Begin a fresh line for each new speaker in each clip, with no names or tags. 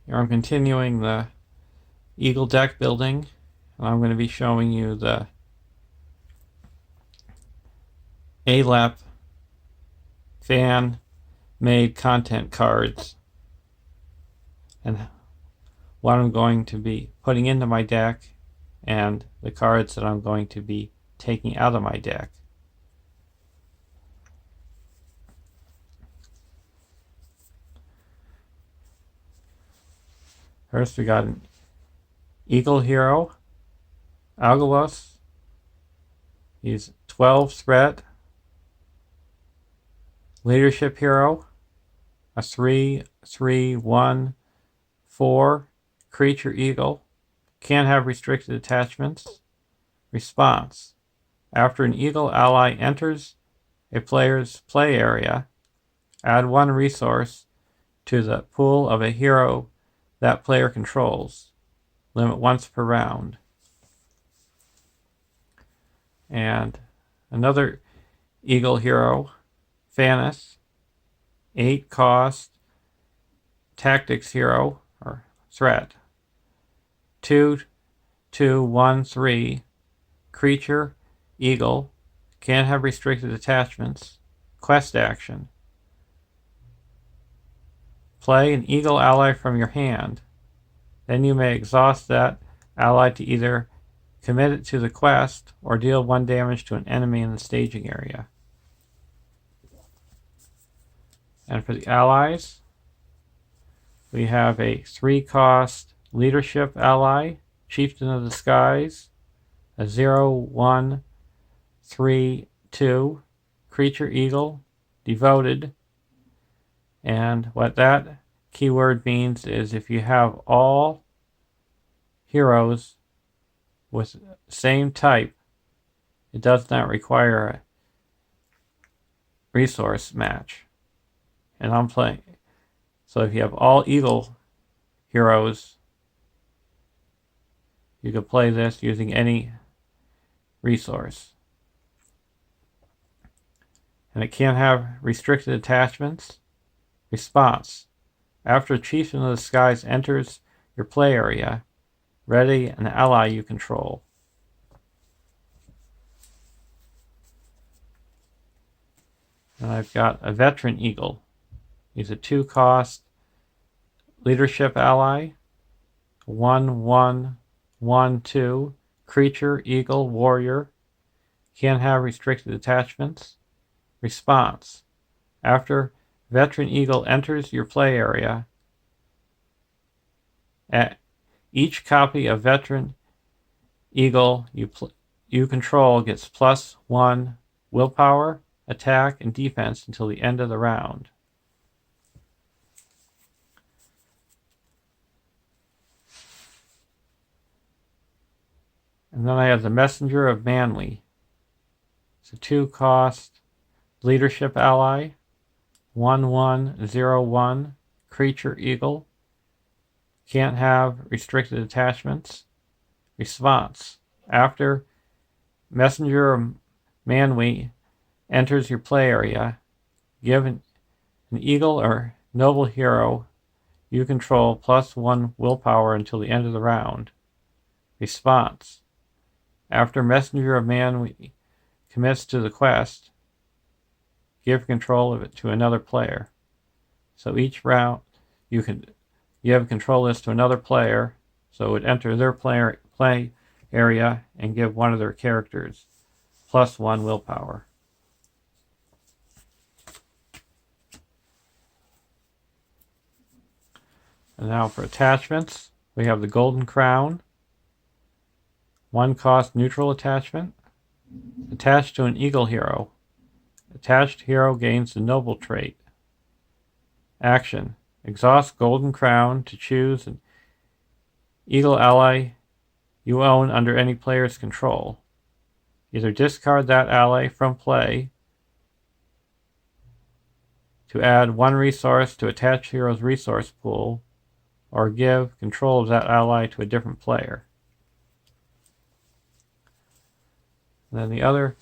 Here I'm continuing the Eagle deck building, and I'm going to be showing you the ALEP fan-made content cards and what I'm going to be putting into my deck and the cards that I'm going to be taking out of my deck. First we got an Eagle hero, Algolos. He's 12 threat. Leadership hero, a 3/3/1/4 creature eagle. Can't have restricted attachments. Response: after an eagle ally enters a player's play area, add one resource to the pool of a hero that player controls. Limit once per round. And another eagle hero, Fanis, 8 cost tactics hero or threat. 2/2/1/3 creature eagle. Can't have restricted attachments. Quest action: play an eagle ally from your hand. Then you may exhaust that ally to either commit it to the quest or deal 1 damage to an enemy in the staging area. And for the allies, we have a 3 cost leadership ally, Chieftain of the Skies, a 0/1/3/2 creature eagle, devoted. And what that keyword means is if you have all heroes with same type, it does not require a resource match. And I'm playing. So if you have all eagle heroes, you can play this using any resource. And it can't have restricted attachments. Response: after Chieftain of the Skies enters your play area, ready an ally you control. And I've got a veteran eagle. He's a 2 cost leadership ally, 1/1/1/2 creature eagle warrior. Can't have restricted attachments. Response: after veteran eagle enters your play area, each copy of veteran eagle you control gets +1 willpower, attack, and defense until the end of the round. And then I have the Messenger of Manly. It's a 2 cost leadership ally, 1/1/0/1 creature eagle. Can't have restricted attachments. Response: after Messenger of Manly enters your play area, give an eagle or noble hero you control +1 willpower until the end of the round. Response: after Messenger of Manly commits to the quest, give control of it to another player. So each round you have control this to another player, so it would enter their play area and give one of their characters +1 willpower. And now for attachments, we have the Golden Crown, 1 cost neutral attachment, attached to an eagle hero. Attached hero gains the noble trait. Action: exhaust Golden Crown to choose an eagle ally you own under any player's control. Either discard that ally from play to add 1 resource to attached hero's resource pool, or give control of that ally to a different player. And then the other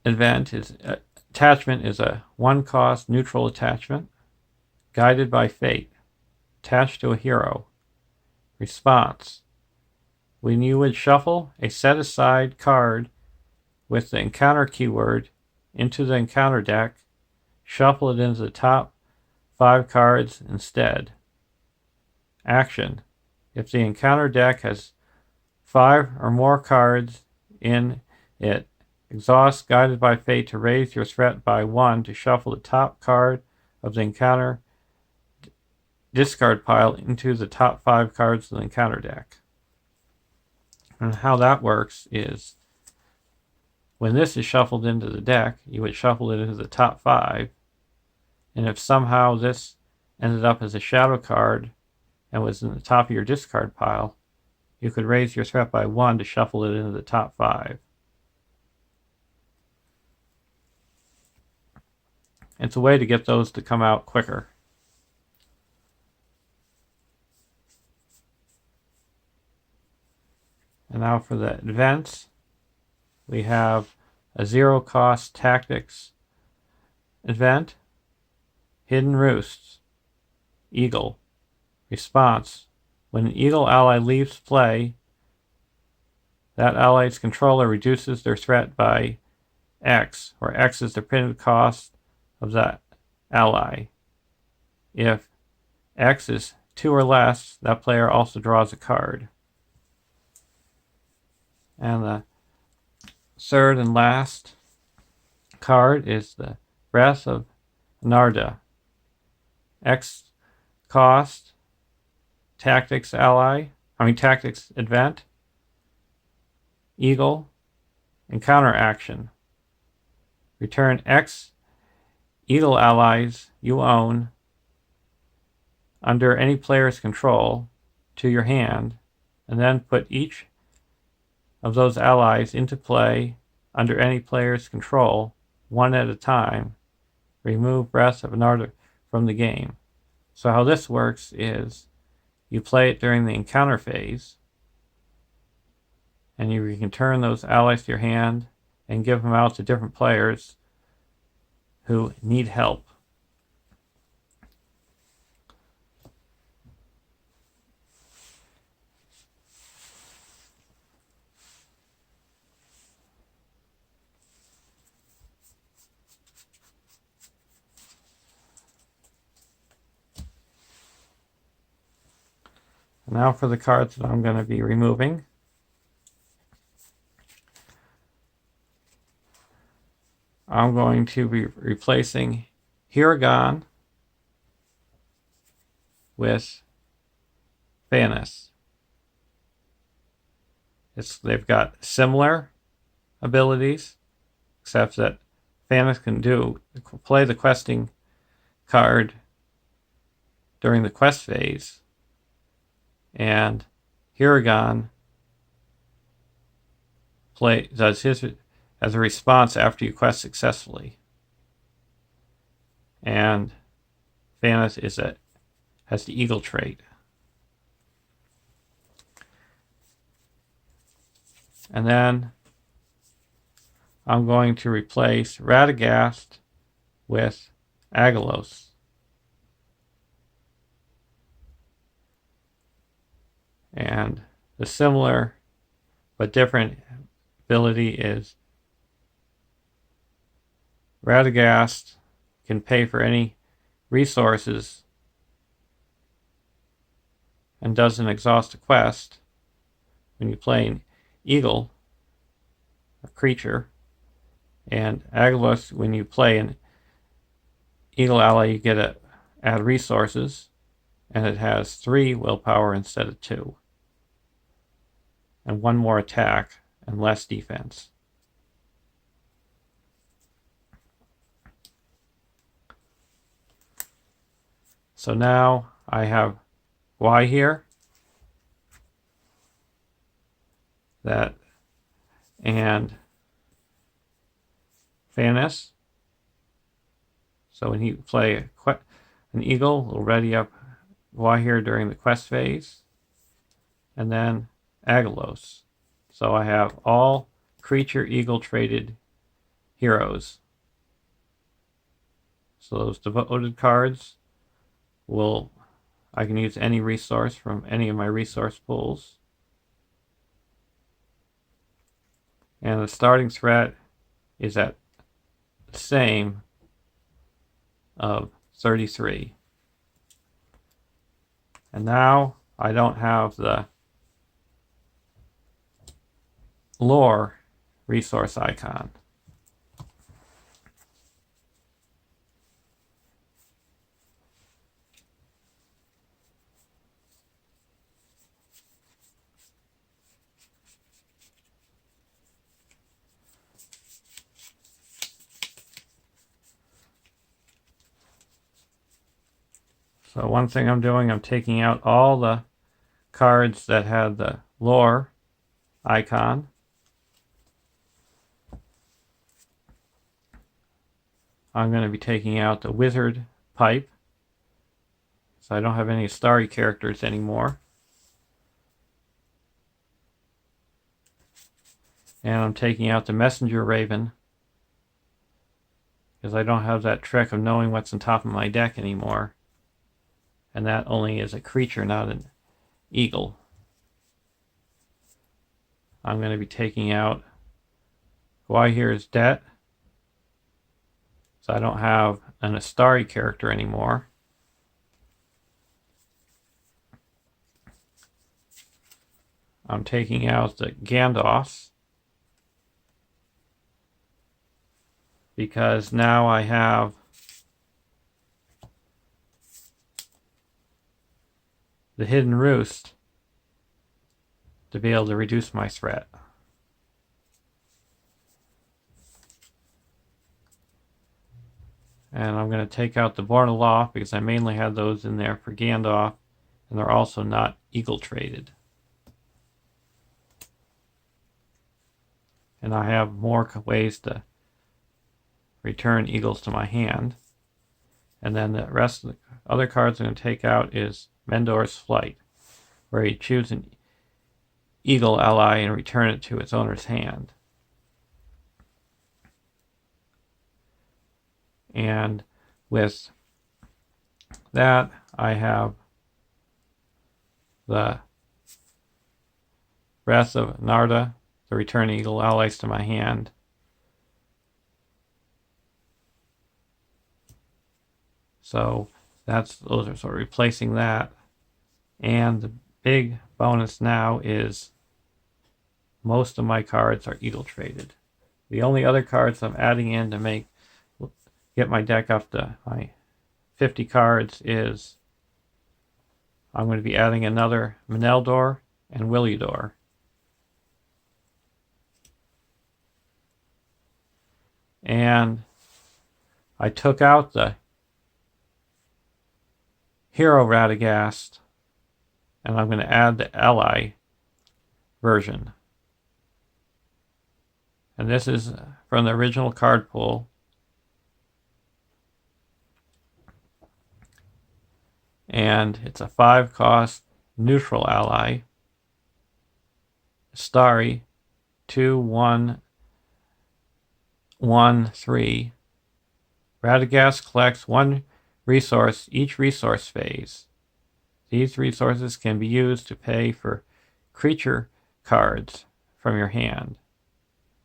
attachment is a 1 cost neutral attachment, Guided by Fate. attached to a hero. Response. When you would shuffle a set-aside card with the encounter keyword into the encounter deck, shuffle it into the top 5 cards instead. Action. If the encounter deck has 5 or more cards in it, exhaust Guided by Fate to raise your threat by 1 to shuffle the top card of the encounter discard pile into the top 5 cards of the encounter deck. And how that works is when this is shuffled into the deck, you would shuffle it into the top 5. And if somehow this ended up as a shadow card and was in the top of your discard pile, you could raise your threat by 1 to shuffle it into the top 5. It's a way to get those to come out quicker. And now for the events, we have a zero-cost tactics event. Hidden Roosts. Eagle. Response. When an Eagle ally leaves play, that ally's controller reduces their threat by X, where X is the printed cost of that ally. If X is 2 or less, that player also draws a card. And the third and last card is the Wrath of Narda. X cost tactics event. Eagle. Encounter action. Return X Eagle allies you own under any player's control to your hand, and then put each of those allies into play under any player's control, one at a time. Remove Breath of Another from the game. So how this works is you play it during the encounter phase, and you can turn those allies to your hand and give them out to different players who need help. Now for the cards that I'm going to be removing. I'm going to be replacing Hiragan with Vanis. They've got similar abilities, except that Vanis can play the questing card during the quest phase, and Hiragan does his as a response after you quest successfully. And Vanis has the Eagle trait. And then I'm going to replace Radagast with Algolos. And the similar but different ability is Radagast can pay for any resources and doesn't exhaust a quest. When you play an Eagle, a creature, and Algolos, when you play an Eagle ally, you get to add resources, and it has 3 willpower instead of 2. And 1 more attack and less defense. So now I have Y here. And Vanis. So when you play an Eagle, it'll ready up Y here during the quest phase. And then Algolos. So I have all creature Eagle traded heroes. So those devoted cards will I can use any resource from any of my resource pools. And the starting threat is at the same of 33. And now I don't have the lore resource icon. So one thing I'm doing, I'm taking out all the cards that had the lore icon. I'm going to be taking out the wizard pipe, so I don't have any starry characters anymore. And I'm taking out the messenger raven, because I don't have that trick of knowing what's on top of my deck anymore. And that only is a creature, not an eagle. I'm going to be taking out Gwahir's Debt, so I don't have an Astari character anymore. I'm taking out the Gandalfs, because now I have the Hidden Roost to be able to reduce my threat. And I'm going to take out the Born Aloft, because I mainly had those in there for Gandalf, and they're also not eagle traded. And I have more ways to return eagles to my hand. And then the rest of the other cards I'm going to take out is Mendor's Flight, where you choose an eagle ally and return it to its owner's hand. And with that, I have the Wrath of Narda to return eagle allies to my hand. So those are sort of replacing that. And the big bonus now is most of my cards are eagle traded. The only other cards I'm adding in to get my deck up to my 50 cards is I'm going to be adding another Meneldor and Willudor. And I took out the Hero Radagast, and I'm going to add the ally version. And this is from the original card pool. And it's a 5-cost neutral ally. Starry, 2/1/1/3. Radagast collects 1 resource each resource phase. These resources can be used to pay for creature cards from your hand.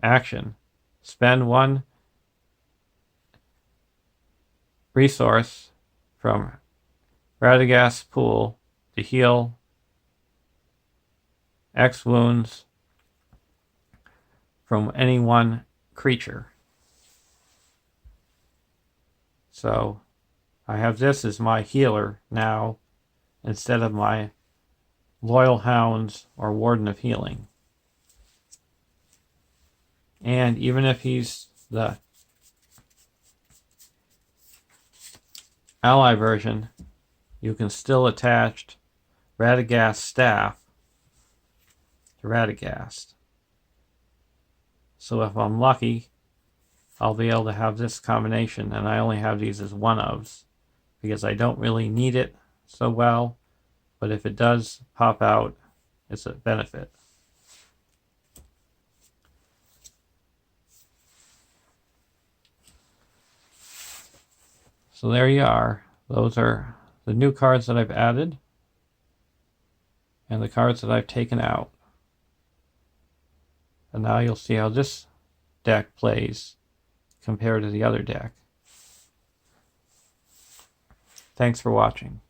Action: spend 1 resource from Radagast's pool to heal X wounds from any one creature. So I have this as my healer now instead of my Loyal Hounds or Warden of Healing. And even if he's the ally version, you can still attach Radagast's staff to Radagast. So if I'm lucky, I'll be able to have this combination, and I only have these as one-ofs because I don't really need it so well, but if it does pop out, it's a benefit. So there you are. Those are the new cards that I've added and the cards that I've taken out. And now you'll see how this deck plays compared to the other deck. Thanks for watching.